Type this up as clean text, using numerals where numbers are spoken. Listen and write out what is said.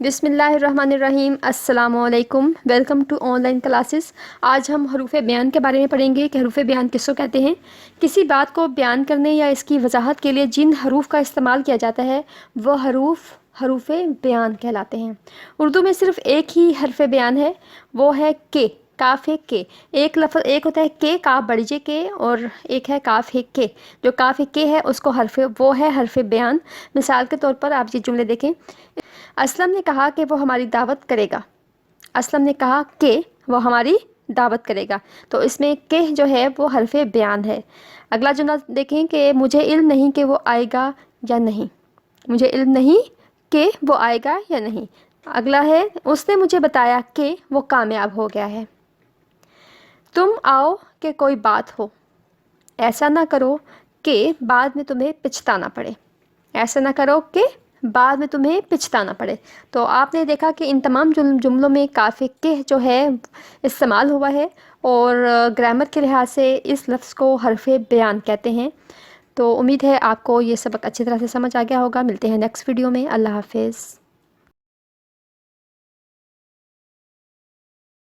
بسم اللہ الرحمن الرحیم۔ السلام علیکم، welcome to online classes. آج ہم حروف بیان کے بارے میں پڑھیں گے کہ حروف بیان کس کو کہتے ہیں۔ کسی بات کو بیان کرنے یا اس کی وضاحت کے لیے جن حروف کا استعمال کیا جاتا ہے وہ حروف بیان کہلاتے ہیں۔ اردو میں صرف ایک ہی حرف بیان ہے، وہ ہے کے، کاف ہے کے۔ ایک ہوتا ہے کے، کاف بڑی جے کے، اور ایک ہے کاف ہے کے۔ جو کاف ہے کے ہے اس کو وہ ہے حرف بیان۔ مثال کے طور پر آپ یہ جملے دیکھیں، اسلم نے کہا کہ وہ ہماری دعوت کرے گا۔ اسلم نے کہا کہ وہ ہماری دعوت کرے گا، تو اس میں کہ جو ہے وہ حرف بیان ہے۔ اگلا جملہ دیکھیں کہ مجھے علم نہیں کہ وہ آئے گا یا نہیں۔ مجھے علم نہیں کہ وہ آئے گا یا نہیں۔ اگلا ہے اس نے مجھے بتایا کہ وہ کامیاب ہو گیا ہے۔ تم آؤ کہ کوئی بات ہو، ایسا نہ کرو کہ بعد میں تمہیں پچھتانا پڑے۔ ایسا نہ کرو کہ بعد میں تمہیں پچھتانا پڑے۔ تو آپ نے دیکھا کہ ان تمام جملوں میں کاف کہ جو ہے استعمال ہوا ہے، اور گرامر کے لحاظ سے اس لفظ کو حرف بیان کہتے ہیں۔ تو امید ہے آپ کو یہ سبق اچھی طرح سے سمجھ آ گیا ہوگا۔ ملتے ہیں نیکسٹ ویڈیو میں۔ اللہ حافظ۔